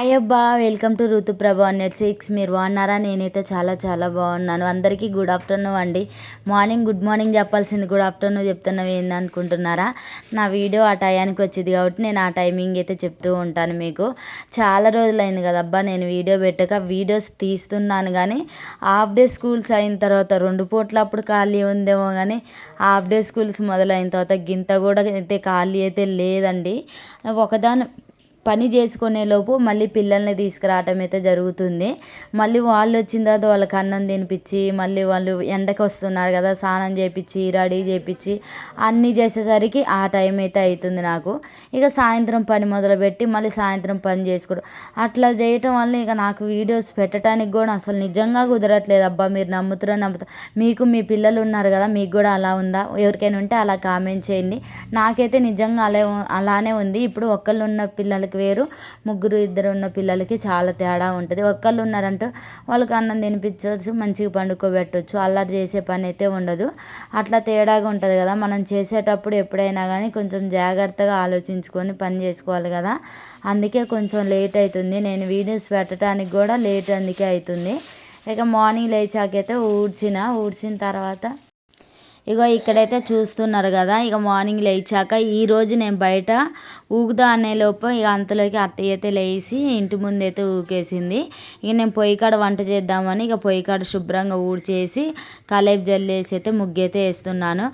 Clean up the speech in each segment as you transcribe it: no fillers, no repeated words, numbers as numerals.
Hi అబ్బా, welcome to Ruthuprabha నెట్6. మీరు బాగున్నారా? నేనైతే చాలా చాలా బాగున్నాను. అందరికీ గుడ్ ఆఫ్టర్నూన్ అండి. గుడ్ మార్నింగ్ చెప్పాల్సింది గుడ్ ఆఫ్టర్నూన్ చెప్తున్నవి ఏందనుకుంటున్నారా? నా వీడియో ఆ టయానికి వచ్చింది కాబట్టి నేను ఆ టైమింగ్ అయితే చెప్తూ ఉంటాను మీకు. చాలా రోజులైంది కదబ్బా నేను వీడియో పెట్టక. వీడియోస్ తీస్తున్నాను కానీ హాఫ్ డే స్కూల్స్ అయిన తర్వాత 2 పూట్ల అప్పుడు ఖాళీ ఉందేమో కానీ హాఫ్ డే స్కూల్స్ మొదలైన తర్వాత గింత కూడా అయితే ఖాళీ అయితే లేదండి. ఒకదాని పని చేసుకునేలోపు మళ్ళీ పిల్లల్ని తీసుకురావటం అయితే జరుగుతుంది. మళ్ళీ వాళ్ళు వచ్చిన తర్వాత వాళ్ళకి అన్నం తినిపించి మళ్ళీ వాళ్ళు ఎండకు వస్తున్నారు కదా, స్నానం చేయించి రెడీ చేయించి అన్నీ చేసేసరికి ఆ టైం అయితే అవుతుంది నాకు. ఇక సాయంత్రం పని మొదలుపెట్టి మళ్ళీ సాయంత్రం పని చేసుకోవడం అట్లా చేయటం వల్ల ఇక నాకు వీడియోస్ పెట్టడానికి కూడా అసలు నిజంగా కుదరట్లేదు అబ్బా. మీరు నమ్ముతారో మీకు మీ పిల్లలు ఉన్నారు కదా, మీకు కూడా అలా ఉందా? ఎవరికైనా ఉంటే అలా కామెంట్ చేయండి. నాకైతే నిజంగా అలానే ఉంది. ఇప్పుడు ఒక్కళ్ళు ఉన్న పిల్లలకి వేరు, ముగ్గురు ఇద్దరు ఉన్న పిల్లలకి చాలా తేడా ఉంటుంది. ఒక్కళ్ళు ఉన్నారంటే వాళ్ళకి అన్నం తినిపించవచ్చు, మంచిగా పండుకోబెట్టవచ్చు, అల్లరి చేసే పని అయితే ఉండదు. అట్లా తేడాగా ఉంటుంది కదా. మనం చేసేటప్పుడు ఎప్పుడైనా కానీ కొంచెం జాగ్రత్తగా ఆలోచించుకొని పని చేసుకోవాలి కదా. అందుకే కొంచెం లేట్ అవుతుంది. నేను వీడియోస్ పెట్టడానికి కూడా లేట్ అందుకే అవుతుంది. ఇక మార్నింగ్ లేచాకైతే ఊడ్చిన తర్వాత ఇగో ఇక్కడైతే చూస్తున్నారు కదా. ఇక మార్నింగ్ లేచాక ఈరోజు నేను బయట ఊగుదా అనేలోపు ఇక అంతలోకి అత్తయ్య అయితే లేచి ఇంటి ముందైతే ఊకేసింది. ఇక నేను పొయ్యి కాడ వంట చేద్దామని ఇక పొయ్యి కాడ శుభ్రంగా ఊడ్చేసి కలేపు జల్లేసి అయితే ముగ్గైతే వేస్తున్నాను.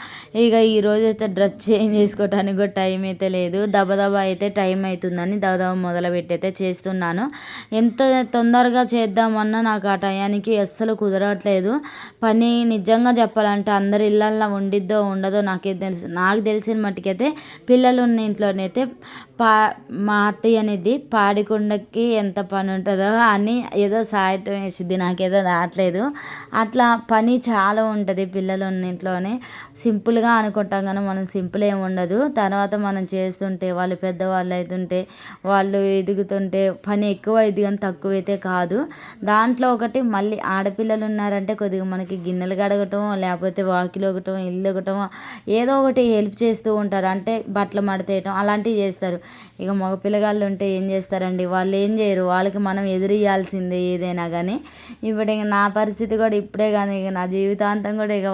ఇక ఈరోజు అయితే డ్రెస్ చేంజ్ చేసుకోవడానికి కూడా టైం అయితే లేదు. దబదబా అయితే టైం అవుతుందని దబదబా మొదలుపెట్టి అయితే చేస్తున్నాను. ఎంత తొందరగా చేద్దామన్నా నాకు ఆ టయానికి అస్సలు కుదరట్లేదు. పని నిజంగా చెప్పాలంటే అందరి ఇళ్ళల్లో ఉండిద్దో ఉండదో నాకు తెలిసిన మట్టుకైతే పిల్లలు ఉన్న ఇంట్లోనైతే మా అత్తయ్య అనేది పాడికొండకి ఎంత పని ఉంటుందో అని ఏదో సాయటం వేసిద్ది, నాకేదో రావట్లేదు. అట్లా పని చాలా ఉంటుంది పిల్లలు ఉన్న ఇంట్లోనే. సింపుల్గా అనుకుంటాం కానీ మనం సింపుల్ ఏమి ఉండదు. తర్వాత మనం చేస్తుంటే వాళ్ళు పెద్దవాళ్ళు అవుతుంటే వాళ్ళు ఎదుగుతుంటే పని ఎక్కువ ఇది కానీ తక్కువ అయితే కాదు. దాంట్లో ఒకటి మళ్ళీ ఆడపిల్లలు ఉన్నారంటే కొద్దిగా మనకి గిన్నెలు కడగటం, లేకపోతే వాకిలు ఒకటం, ఇల్లు ఒకటం, ఏదో ఒకటి హెల్ప్ చేస్తూ ఉంటారు. అంటే బట్టలు మడతేయటం అలాంటివి చేస్తారు. ఇక మగ పిల్లగాళ్ళు ఉంటే ఏం చేస్తారండి? వాళ్ళు ఏం చేయరు. వాళ్ళకి మనం ఎదురియాల్సిందే ఏదైనా కానీ. ఇప్పుడు ఇక నా పరిస్థితి కూడా ఇప్పుడే కానీ ఇక నా జీవితాంతం కూడా ఇక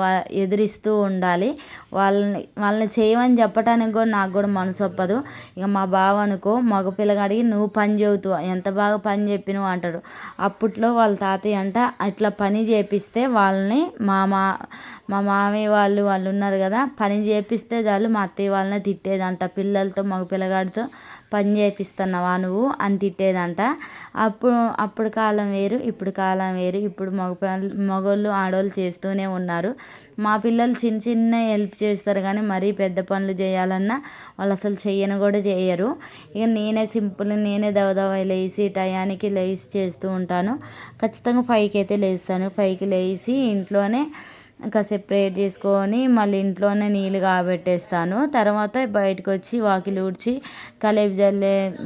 ఎదిరిస్తూ ఉండాలి. వాళ్ళని చేయమని చెప్పడానికి కూడా నాకు కూడా మనసు ఒప్పదు. ఇక మా బావ అనుకో, మగ పిల్లగాడికి నువ్వు పని చెబుతావు, ఎంత బాగా పని చెప్పినవు అంటాడు. అప్పట్లో వాళ్ళ తాతయ్య అంట ఇట్లా పని చేపిస్తే వాళ్ళని మా మామయ్య వాళ్ళు ఉన్నారు కదా, పని చేపిస్తే చాలు మా అత్తయ్య వాళ్ళని తిట్టేదంట. పిల్లలతో మగ పిల్లగాడితో పని చేపిస్తున్నావా నువ్వు అని తిట్టేదంట. అప్పుడు కాలం వేరు, ఇప్పుడు కాలం వేరు. ఇప్పుడు మగోళ్ళు ఆడవాళ్ళు చేస్తూనే ఉన్నారు. మా పిల్లలు చిన్న చిన్న హెల్ప్ చేస్తారు కానీ మరీ పెద్ద పనులు చేయాలన్నా వాళ్ళు అసలు చెయ్యను కూడా చేయరు. ఇక నేనే దవదవ లేచి టయానికి లేచి చేస్తూ ఉంటాను. ఖచ్చితంగా 5కి అయితే లేస్తాను. 5కి లేచి ఇంట్లోనే కాసేపు ప్రేయర్ చేసుకొని మళ్ళీ ఇంట్లోనే నీళ్ళు కాబెట్టేస్తాను. తర్వాత బయటకు వచ్చి వాకిలి ఊడ్చి కలేపు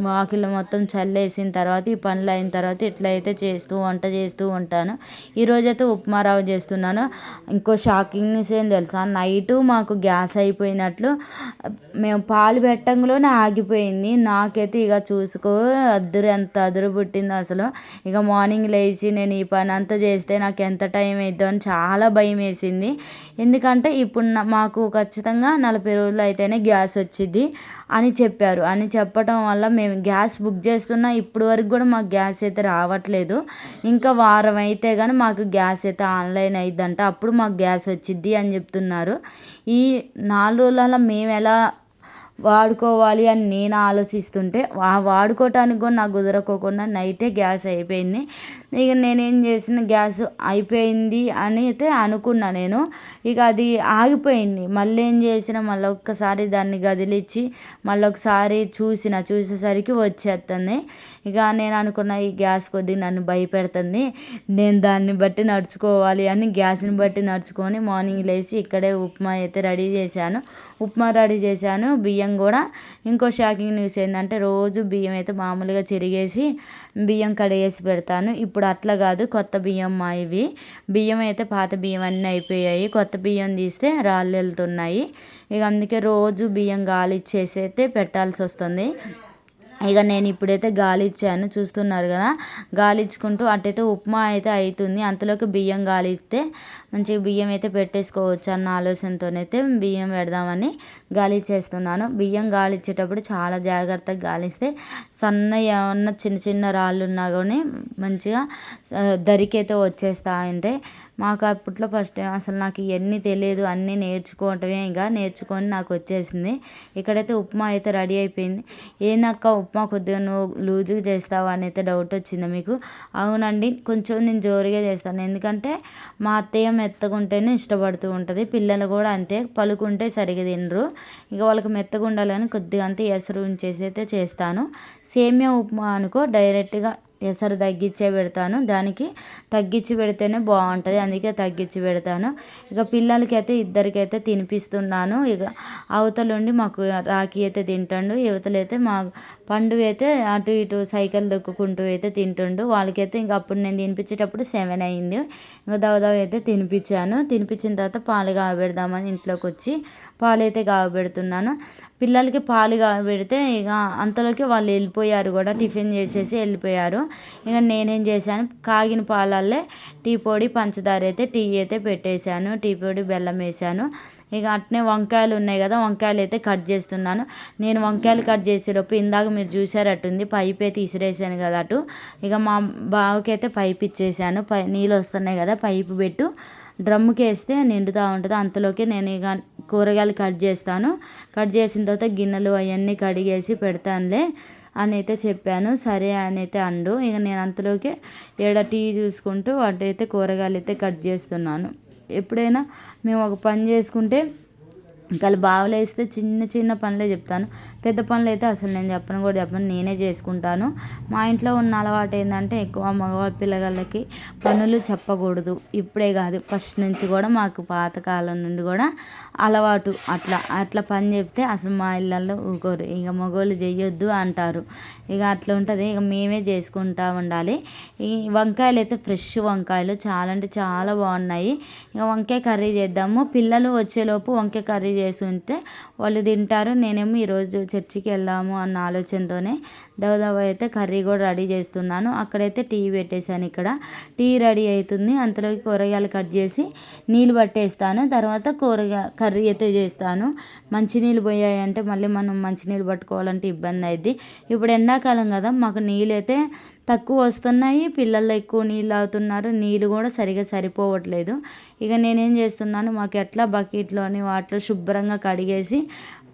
వాకిలు మొత్తం చల్లేసిన తర్వాత ఈ పనులు అయిన తర్వాత ఇట్లయితే వంట చేస్తూ ఉంటాను. ఈరోజైతే ఉప్మా రవ్వ చేస్తున్నాను. ఇంకో షాకింగ్ న్యూస్ ఏం తెలుసా? నైటు మాకు గ్యాస్ అయిపోయినట్లు మేము పాలు పెట్టంలోనే ఆగిపోయింది. నాకైతే ఇక చూసుకో ఎంత అదురు పుట్టిందో అసలు. ఇక మార్నింగ్ లేచి నేను ఈ పని అంతా చేస్తే నాకు ఎంత టైం అవుతుందో అని చాలా భయం వేసింది. ఎందుకంటే ఇప్పుడు మాకు ఖచ్చితంగా 40 రోజులు అయితేనే గ్యాస్ వచ్చింది అని చెప్పారు. అని చెప్పడం వల్ల మేము గ్యాస్ బుక్ చేస్తున్నా ఇప్పుడు వరకు కూడా మాకు గ్యాస్ అయితే రావట్లేదు. ఇంకా వారం అయితే కానీ మాకు గ్యాస్ అయితే ఆన్లైన్ అయిద్దంట, అప్పుడు మాకు గ్యాస్ వచ్చిద్ది అని చెప్తున్నారు. ఈ 4 రోజులలో మేము ఎలా వాడుకోవాలి అని నేను ఆలోచిస్తుంటే వాడుకోవటానికి కూడా నాకు కుదరకోకుండా నైటే గ్యాస్ అయిపోయింది. ఇక నేనేం చేసిన, గ్యాస్ అయిపోయింది అని అయితే అనుకున్నా నేను. ఇక అది ఆగిపోయింది. మళ్ళీ ఏం చేసిన, మళ్ళీ ఒక్కసారి దాన్ని గదిలిచ్చి మళ్ళీ ఒకసారి చూసేసరికి వచ్చేస్తుంది. ఇక నేను అనుకున్న ఈ గ్యాస్ కొద్దిగా నన్ను భయపెడుతుంది, నేను దాన్ని బట్టి నడుచుకోవాలి అని గ్యాస్ని బట్టి నడుచుకొని మార్నింగ్ లేచి ఇక్కడే ఉప్మా అయితే రెడీ చేశాను. బియ్యం కూడా ఇంకో షాకింగ్ న్యూస్ ఏంటంటే రోజు బియ్యం అయితే మామూలుగా చెరిగేసి బియ్యం కడిగేసి పెడతాను. ఇప్పుడు అట్లా కాదు, కొత్త బియ్యం ఇవి బియ్యం అయితే పాత బియ్యం అన్నీ అయిపోయాయి. కొత్త బియ్యం తీస్తే రాళ్ళు వెళ్తున్నాయి. ఇక అందుకే రోజు బియ్యం గాలిచ్చేసి అయితే పెట్టాల్సి వస్తుంది. ఇక నేను ఇప్పుడైతే గాలి ఇచ్చాను చూస్తున్నారు కదా, గాలి ఇచ్చుకుంటూ అటైతే ఉప్మా అయితే అవుతుంది. అంతలోకి బియ్యం గాలి ఇస్తే మంచిగా బియ్యం అయితే పెట్టేసుకోవచ్చు అన్న ఆలోచనతోనైతే బియ్యం పెడదామని గాలి చేస్తున్నాను. బియ్యం గాలి ఇచ్చేటప్పుడు చాలా జాగ్రత్తగా గాలిస్తే సన్న ఏమన్నా చిన్న చిన్న రాళ్ళు ఉన్నా కానీ మంచిగా దరికైతే వచ్చేస్తా ఉంటాయి. మాకు అప్పట్లో ఫస్ట్ అసలు నాకు ఇవన్నీ తెలియదు, అన్నీ నేర్చుకోవటమే, ఇంకా నేర్చుకొని నాకు వచ్చేసింది. ఇక్కడైతే ఉప్మా అయితే రెడీ అయిపోయింది. ఏందక్క ఉప్మా కొద్దిగా నువ్వు లూజుగా చేస్తావా అని అయితే డౌట్ వచ్చింది మీకు. అవునండి, కొంచెం నేను జోరుగా చేస్తాను, ఎందుకంటే మా అత్తయ్య మెత్తగా ఉంటేనే ఇష్టపడుతూ ఉంటుంది. పిల్లలు కూడా అంతే, పలుకుంటే సరిగా తినరు. ఇక వాళ్ళకి మెత్తగా ఉండాలని కొద్దిగా అంతే ఎసరు ఉంచేసి అయితే చేస్తాను. సేమియా ఉప్మా అనుకో డైరెక్ట్గా ఎసరు తగ్గించే పెడతాను, దానికి తగ్గించి పెడితేనే బాగుంటుంది, అందుకే తగ్గించి పెడతాను. ఇక పిల్లలకి అయితే ఇద్దరికైతే తినిపిస్తున్నాను. ఇక అవతలుండి మాకు రాఖీ అయితే తింటాడు, యువతలైతే మా పండు అయితే అటు ఇటు సైకిల్ దొక్కుకుంటూ అయితే తింటుండు. వాళ్ళకైతే ఇంక అప్పుడు నేను తినిపించేటప్పుడు 7 అయింది. ఇంకా దవదవ అయితే తినిపించాను. తినిపించిన తర్వాత పాలు కాగబెడదామని ఇంట్లోకి వచ్చి పాలైతే కాగబెడుతున్నాను. పిల్లలకి పాలు కాగబెడితే ఇక అంతలోకి వాళ్ళు వెళ్ళిపోయారు కూడా, టిఫిన్ చేసేసి వెళ్ళిపోయారు. ఇక నేనేం చేశాను, కాగిన పాలల్లే టీ పొడి పంచదార అయితే టీ అయితే పెట్టేశాను, టీ పొడి బెల్లం వేసాను. ఇక అట్నే వంకాయలు ఉన్నాయి కదా, వంకాయలు అయితే కట్ చేస్తున్నాను. నేను వంకాయలు కట్ చేసేలోపు ఇందాక మీరు చూసారట్టుంది పైప్ అయితే ఇసిరేసాను కదా అటు. ఇక మా బావకి అయితే పైప్ ఇచ్చేసాను, నీళ్ళు వస్తున్నాయి కదా పైపు పెట్టు, డ్రమ్ముకి వేస్తే నిండుతూ ఉంటుంది. అంతలోకి నేను ఇక కూరగాయలు కట్ చేస్తాను, కట్ చేసిన తర్వాత గిన్నెలు అవన్నీ కడిగేసి పెడతానులే అని అయితే చెప్పాను. సరే అని అయితే అండు. ఇక నేను అంతలోకి టీ చూసుకుంటూ అటైతే కూరగాయలు అయితే కట్ చేస్తున్నాను. ఎప్పుడైనా మేము ఒక పని చేసుకుంటే ఇంకా బావలేస్తే చిన్న చిన్న పనులే చెప్తాను, పెద్ద పనులు అయితే అసలు నేను చెప్పను, నేనే చేసుకుంటాను. మా ఇంట్లో ఉన్న అలవాటు ఏంటంటే ఎక్కువ మగవాళ్ళ పిల్లగాళ్ళకి పనులు చెప్పకూడదు. ఇప్పుడే కాదు, ఫస్ట్ నుంచి కూడా మాకు పాతకాలం నుండి కూడా అలవాటు. అట్లా పని చెప్తే అసలు మా ఇళ్ళల్లో ఊరుకోరు, ఇక మగవాళ్ళు చెయ్యొద్దు అంటారు. ఇక అట్లా ఉంటుంది, ఇక మేమే చేసుకుంటూ ఉండాలి. ఈ వంకాయలు అయితే ఫ్రెష్ వంకాయలు చాలా అంటే చాలా బాగున్నాయి. ఇక వంకాయ కర్రీ చేద్దాము, పిల్లలు వచ్చేలోపు వంకాయ కర్రీ చేసి ఉంటే వాళ్ళు తింటారు. నేనేమో ఈరోజు చర్చికి వెళ్దాము అన్న ఆలోచనతోనే దవదవ అయితే కర్రీ కూడా రెడీ చేస్తున్నాను. అక్కడైతే టీ పెట్టేశాను, ఇక్కడ టీ రెడీ అవుతుంది. అంతలోకి కూరగాయలు కట్ చేసి నీళ్ళు పట్టేస్తాను, తర్వాత కర్రీ అయితే చేస్తాను. మంచినీళ్ళు పోయాయంటే మళ్ళీ మనం మంచినీళ్ళు పట్టుకోవాలంటే ఇబ్బంది అయింది. ఇప్పుడు ఎండాకాలం కదా, మాకు నీళ్ళు అయితే తక్కువ వస్తున్నాయి, పిల్లలు ఎక్కువ నీళ్ళు తాగుతున్నారు, నీళ్ళు కూడా సరిగా సరిపోవట్లేదు. ఇక నేనేం చేస్తున్నాను, మాకు ఎట్లా బకెట్లోని వాటిలో శుభ్రంగా కడిగేసి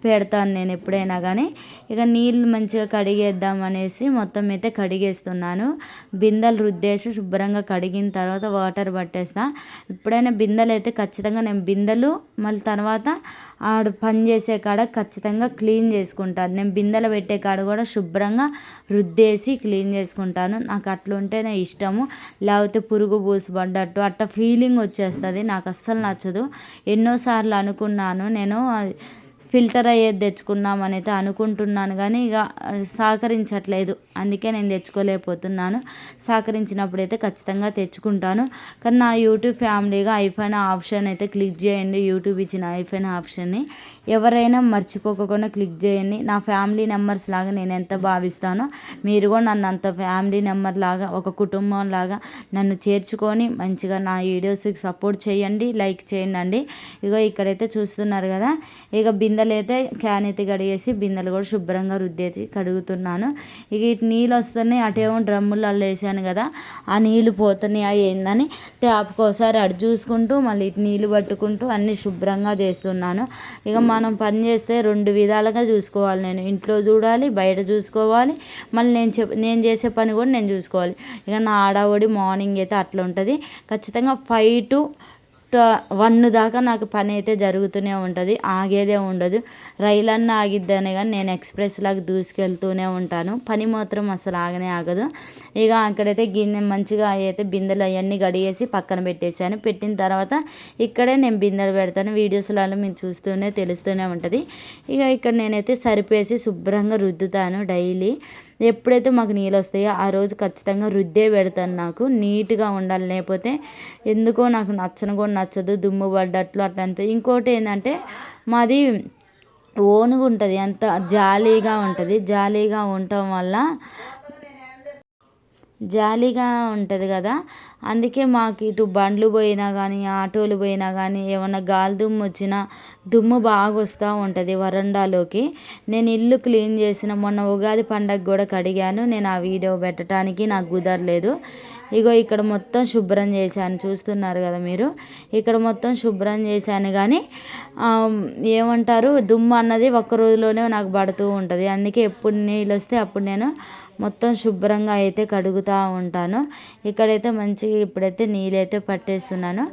పెడతాను నేను ఎప్పుడైనా కానీ. ఇక నీళ్ళు మంచిగా కడిగేద్దాం అనేసి మొత్తం అయితే కడిగేస్తున్నాను. బిందెలు రుద్దేసి శుభ్రంగా కడిగిన తర్వాత వాటర్ పట్టేస్తా. ఎప్పుడైనా బిందెలు అయితే ఖచ్చితంగా నేను బిందెలు మళ్ళీ తర్వాత ఆడు పని చేసే కాడ ఖచ్చితంగా క్లీన్ చేసుకుంటాను. నేను బిందెలు పెట్టే కాడ కూడా శుభ్రంగా రుద్దేసి క్లీన్ చేసుకుంటాను. నాకు అట్లా ఉంటేనే ఇష్టము, లేకపోతే పురుగు పూసిపడ్డట్టు అట్లా ఫీలింగ్ వచ్చేస్తుంది, నాకు అస్సలు నచ్చదు. ఎన్నోసార్లు అనుకున్నాను నేను ఫిల్టర్ అయ్యేది తెచ్చుకుందామని అయితే అనుకుంటున్నాను, కానీ ఇక సహకరించట్లేదు, అందుకే నేను తెచ్చుకోలేకపోతున్నాను. సహకరించినప్పుడు అయితే ఖచ్చితంగా తెచ్చుకుంటాను. కానీ నా యూట్యూబ్ ఫ్యామిలీగా ఐఫోన్ ఆప్షన్ అయితే క్లిక్ చేయండి, యూట్యూబ్ ఇచ్చిన ఐఫోన్ ఆప్షన్ని ఎవరైనా మర్చిపోకుండా క్లిక్ చేయండి. నా ఫ్యామిలీ మెంబర్స్ లాగా నేను ఎంత భావిస్తానో మీరు కూడా నన్ను అంత ఫ్యామిలీ మెంబర్ లాగా, ఒక కుటుంబం లాగా నన్ను చేర్చుకొని మంచిగా నా వీడియోస్కి సపోర్ట్ చేయండి, లైక్ చేయండి. ఇగో ఇక్కడైతే చూస్తున్నారు కదా, ఇక బిందెలు అయితే క్యాన్ అయితే కడిగేసి బిందెలు కూడా శుభ్రంగా రుద్దేసి కడుగుతున్నాను. ఇక ఇటు నీళ్ళు వస్తున్నాయి, అటేమో డ్రమ్ములలో వేసాను కదా, ఆ నీళ్ళు పోతున్నాయి ఏందని ట్యాప్కి ఒకసారి అటు చూసుకుంటూ మళ్ళీ ఇటు నీళ్ళు పట్టుకుంటూ అన్నీ శుభ్రంగా చేస్తున్నాను. ఇక మనం పని చేస్తే 2 విధాలుగా చూసుకోవాలి, నేను ఇంట్లో చూడాలి, బయట చూసుకోవాలి, మళ్ళీ నేను చేసే పని కూడా నేను చూసుకోవాలి. ఇక నా ఆడవాడి మార్నింగ్ అయితే అట్లా ఉంటుంది, ఖచ్చితంగా 5 to 1 దాకా నాకు పని అయితే జరుగుతూనే ఉంటుంది, ఆగేదే ఉండదు. రైలన్నా ఆగిద్దానే కానీ నేను ఎక్స్ప్రెస్ లాగా దూసుకెళ్తూనే ఉంటాను, పని మాత్రం అసలు ఆగనే ఆగదు. ఇక అక్కడైతే గిన్నె మంచిగా అయితే బిందెలు అవన్నీ గడిగేసి పక్కన పెట్టేశాను. పెట్టిన తర్వాత ఇక్కడే నేను బిందెలు పెడతాను, వీడియోస్లలో మీరు చూస్తూనే తెలుస్తూనే ఉంటుంది. ఇక ఇక్కడ నేనైతే సరిపేసి శుభ్రంగా రుద్దుతాను డైలీ. ఎప్పుడైతే మాకు నీళ్ళు వస్తాయో ఆ రోజు ఖచ్చితంగా రుద్దే పెడతాను, నాకు నీట్గా ఉండాలి, లేకపోతే ఎందుకో నాకు నచ్చను కూడా నచ్చదు, దుమ్ము పడ్డట్లు అట్లా అనిపి. ఇంకోటి ఏంటంటే మాది ఓనుగా ఉంటుంది, అంత జాలీగా ఉంటుంది. జాలీగా ఉండటం వల్ల జాలీగా ఉంటుంది కదా, అందుకే మాకు ఇటు బండ్లు పోయినా కానీ ఆటోలు పోయినా కానీ ఏమన్నా గాలి దుమ్ము వచ్చినా దుమ్ము బాగా వస్తూ ఉంటుంది వరండాలోకి. నేను ఇల్లు క్లీన్ చేసిన మొన్న ఉగాది పండగ కూడా కడిగాను. నేను ఆ వీడియో పెట్టడానికి నాకు కుదరలేదు. ఇగో ఇక్కడ మొత్తం శుభ్రం చేశాను, చూస్తున్నారు కదా మీరు. ఇక్కడ మొత్తం శుభ్రం చేశాను కానీ ఏమంటారు, దుమ్ము అన్నది ఒక్క రోజులోనే నాకు పడుతూ ఉంటుంది. అందుకే ఎప్పుడు నీళ్ళు వస్తే అప్పుడు నేను మొత్తం శుభ్రంగా అయితే కడుగుతూ ఉంటాను. ఇక్కడైతే మంచిగా ఇప్పుడైతే నీళ్ళైతే పట్టేస్తున్నాను.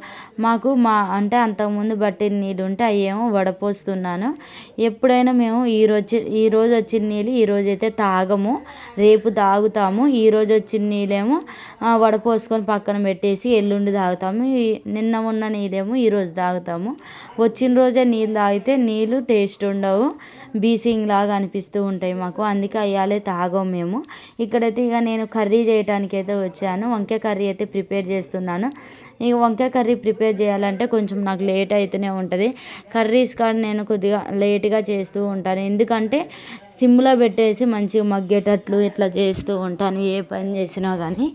మాకు అంటే అంతకుముందు పట్టిన నీళ్ళు ఉంటే అవి ఏమో వడపోస్తున్నాను. ఎప్పుడైనా మేము ఈరోజు వచ్చిన నీళ్ళు ఈరోజైతే తాగము, రేపు తాగుతాము. ఈరోజు వచ్చిన నీళ్ళేమో వడపోసుకొని పక్కన పెట్టేసి ఎల్లుండి తాగుతాము. నిన్న ఉన్న నీళ్ళేమో ఈరోజు తాగుతాము. వచ్చిన రోజే నీళ్ళు తాగితే నీళ్ళు టేస్ట్ ఉండవు, బీసింగ్ లాగా అనిపిస్తూ ఉంటాయి మాకు. అందుకే అయ్యాలే తాగం మేము. ఇక్కడైతే ఇక నేను కర్రీ చేయడానికి అయితే వచ్చాను. వంకాయ కర్రీ అయితే ప్రిపేర్ చేస్తున్నాను. ఇక వంకాయ కర్రీ ప్రిపేర్ చేయాలంటే కొంచెం నాకు లేట్ అయితేనే ఉంటుంది. కర్రీస్ కానీ నేను కొద్దిగా లేట్గా చేస్తూ ఉంటాను. ఎందుకంటే సిమ్లో పెట్టేసి మంచిగా మగ్గేటట్లు ఇట్లా చేస్తూ ఉంటాను. ఏ పని చేసినా కానీ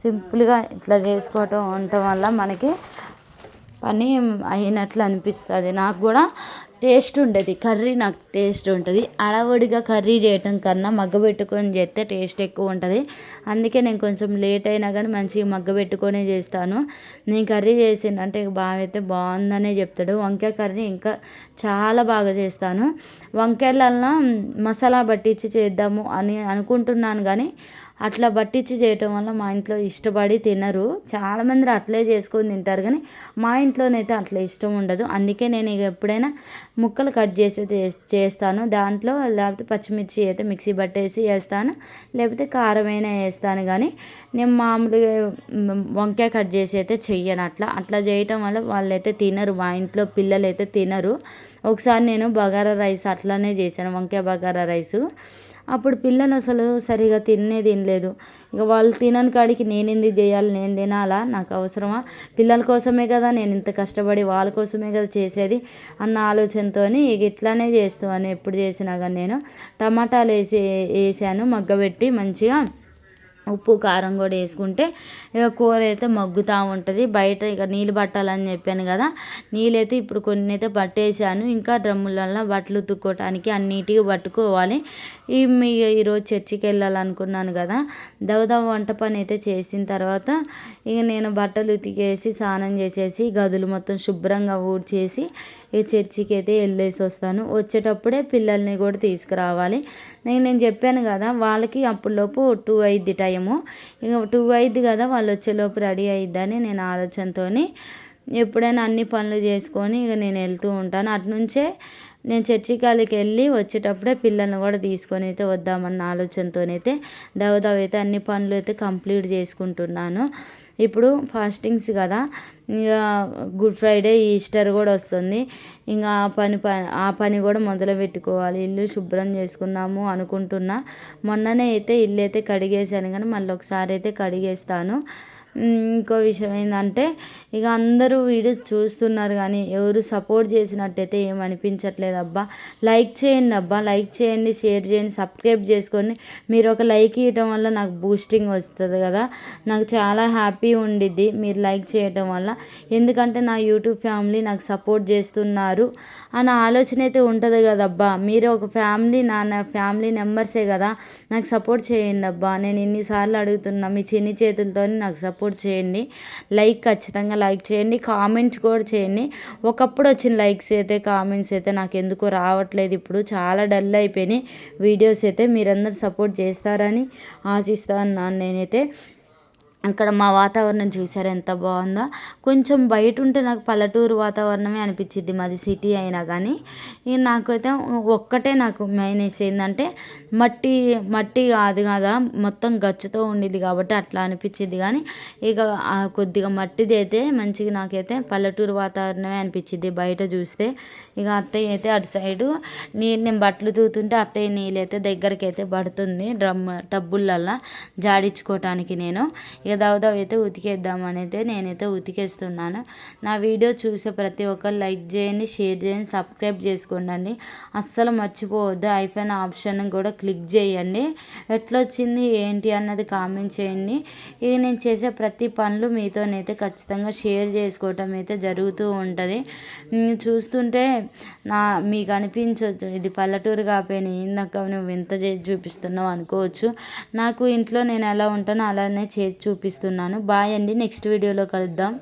సింపుల్గా ఇట్లా చేసుకోవటం ఉండటం వల్ల మనకి పని అయినట్లు అనిపిస్తుంది. నాకు కూడా టేస్ట్ ఉండేది కర్రీ, నాకు టేస్ట్ ఉంటుంది. అడవడిగా కర్రీ చేయటం కన్నా మగ్గబెట్టుకొని చేస్తే టేస్ట్ ఎక్కువ ఉంటుంది. అందుకే నేను కొంచెం లేట్ అయినా కానీ మంచిగా మగ్గబెట్టుకొని చేస్తాను. నేను కర్రీ చేసిందంటే బాగా అయితే బాగుందనే చెప్తాడు. వంకాయ కర్రీ ఇంకా చాలా బాగా చేస్తాను. వంకాయలల్లో మసాలా పట్టించి చేద్దాము అని అనుకుంటున్నాను కానీ అట్లా పట్టించి చేయటం వల్ల మా ఇంట్లో ఇష్టపడి తినరు. చాలామంది అట్లే చేసుకొని తింటారు కానీ మా ఇంట్లోనైతే అట్లా ఇష్టం ఉండదు. అందుకే నేను ఇక ఎప్పుడైనా ముక్కలు కట్ చేసి చేస్తాను. దాంట్లో లేకపోతే పచ్చిమిర్చి అయితే మిక్సీ పట్టేసి వేస్తాను, లేకపోతే కారమైనా వేస్తాను. కానీ నేను మామూలుగా వంకాయ కట్ చేసి అయితే చెయ్యను. అట్లా చేయటం వల్ల వాళ్ళైతే తినరు, మా ఇంట్లో పిల్లలు అయితే తినరు. ఒకసారి నేను బగారా రైస్ అట్లానే చేశాను, వంకాయ బగారా రైసు. అప్పుడు పిల్లలు అసలు సరిగా తినలేదు. ఇక వాళ్ళు తినని కాడికి నేను ఎందుకు చేయాలి, నేను తినాలా, నాకు అవసరమా, పిల్లల కోసమే కదా నేను ఇంత కష్టపడి వాళ్ళ కోసమే కదా చేసేది అన్న ఆలోచనతో ఇక ఇట్లానే చేస్తాను. ఎప్పుడు చేసినా కానీ నేను టమాటాలు వేసాను మగ్గబెట్టి మంచిగా ఉప్పు కారం కూడా వేసుకుంటే ఇక కూర అయితే మగ్గుతూ ఉంటుంది. బయట ఇక నీళ్ళు పట్టాలని చెప్పాను కదా, నీళ్ళైతే ఇప్పుడు కొన్ని అయితే పట్టేసాను. ఇంకా డ్రమ్ములలో బట్టలు ఉతుక్కోవటానికి అన్నిటికీ పట్టుకోవాలి. ఈరోజు చర్చికి వెళ్ళాలనుకున్నాను కదా, దవదవ వంట పని అయితే చేసిన తర్వాత ఇక నేను బట్టలు ఉతికేసి స్నానం చేసేసి గదులు మొత్తం శుభ్రంగా ఊడ్చేసి ఈ చర్చికి అయితే వెళ్ళేసి వస్తాను. వచ్చేటప్పుడే పిల్లల్ని కూడా తీసుకురావాలి. నేను చెప్పాను కదా వాళ్ళకి అప్పుడులోపు 2 అయింది టైము. ఇక 2 అయింది కదా, వాళ్ళు వచ్చేలోపు రెడీ అయిద్దని నేను ఆలోచనతో ఎప్పుడైనా అన్ని పనులు చేసుకొని ఇక నేను వెళ్తూ ఉంటాను. అటునుంచే నేను చర్చికాలకి వెళ్ళి వచ్చేటప్పుడే పిల్లల్ని కూడా తీసుకొని అయితే వద్దామన్న ఆలోచనతోనైతే దవదవ అన్ని పనులు అయితే కంప్లీట్ చేసుకుంటున్నాను. ఇప్పుడు ఫాస్టింగ్స్ కదా, ఇంకా గుడ్ ఫ్రైడే, ఈస్టర్ కూడా వస్తుంది. ఇంకా ఆ పని కూడా మొదలు పెట్టుకోవాలి. ఇల్లు శుభ్రం చేసుకున్నాము అనుకుంటున్నా. మొన్ననే అయితే ఇల్లు అయితే కడిగేసాను కానీ మళ్ళీ ఒకసారి అయితే కడిగేస్తాను. ఇంకో విషయం ఏంటంటే ఇక అందరూ వీడియోస్ చూస్తున్నారు కానీ ఎవరు సపోర్ట్ చేసినట్టయితే ఏమనిపించట్లేదు అబ్బా. లైక్ చేయండి అబ్బా, లైక్ చేయండి, షేర్ చేయండి, సబ్స్క్రైబ్ చేసుకొని. మీరు ఒక లైక్ ఇవ్వటం వల్ల నాకు బూస్టింగ్ వస్తుంది కదా, నాకు చాలా హ్యాపీ ఉండిద్ది మీరు లైక్ చేయటం వల్ల. ఎందుకంటే నా యూట్యూబ్ ఫ్యామిలీ నాకు సపోర్ట్ చేస్తున్నారు అన్న ఆలోచన అయితే ఉంటుంది కదబ్బా. మీరు ఒక ఫ్యామిలీ, నా ఫ్యామిలీ మెంబర్సే కదా, నాకు సపోర్ట్ చేయండి అబ్బా. నేను ఇన్నిసార్లు అడుగుతున్నా, మీ చిన్ని చేతులతో నాకు సపోర్ట్ చేయండి. లైక్ ఖచ్చితంగా లైక్ చేయండి, కామెంట్స్ కూడా చేయండి. ఒకప్పుడు వచ్చిన లైక్స్ అయితే కామెంట్స్ అయితే నాకు ఎందుకో రావట్లేదు. ఇప్పుడు చాలా డల్ అయిపోయినాయి వీడియోస్ అయితే. మీరందరూ సపోర్ట్ చేస్తారని ఆశిస్తాను నేనైతే. అక్కడ మా వాతావరణం చూసారు ఎంత బాగుందో. కొంచెం బయట ఉంటే నాకు పల్లెటూరు వాతావరణమే అనిపించింది, మాది సిటీ అయినా కానీ. ఇక నాకైతే ఒక్కటే నాకు మైనస్ ఏంటంటే మట్టి కాదు కదా, మొత్తం గచ్చుతో ఉండిద్ది కాబట్టి అట్లా అనిపించింది. కానీ ఇక కొద్దిగా మట్టిది అయితే మంచిగా నాకైతే పల్లెటూరు వాతావరణమే అనిపించింది బయట చూస్తే. ఇక అత్తయ్య అయితే అటు సైడు నేను బట్టలు తూతుంటే అత్తయ్య నీళ్ళైతే దగ్గరికి అయితే పడుతుంది టబ్బులల్లో జాడించుకోవటానికి. నేను ఇక దావదావ అయితే ఉతికేద్దామని అయితే నేనైతే ఉతికేస్తున్నాను. నా వీడియో చూసే ప్రతి ఒక్కరు లైక్ చేయండి, షేర్ చేయండి, సబ్స్క్రైబ్ చేసుకోండి. అస్సలు మర్చిపోవద్దు. ఐఫోన్ ఆప్షన్ కూడా క్లిక్ చేయండి. ఎట్లొచ్చింది ఏంటి అన్నది కామెంట్ చేయండి. ఇక నేను చేసే ప్రతి పనులు మీతోనైతే ఖచ్చితంగా షేర్ చేసుకోవటం అయితే జరుగుతూ ఉంటుంది. చూస్తుంటే మీకు అనిపించవచ్చు ఇది పల్లెటూరు కాపోయినా ఇందాక నువ్వు ఎంత చేసి చూపిస్తున్నావు అనుకోవచ్చు. నాకు ఇంట్లో నేను ఎలా ఉంటానో అలానే చేసి చూపిస్తున్నాను. బాయ్ అండి, నెక్స్ట్ వీడియోలో కలుద్దాం.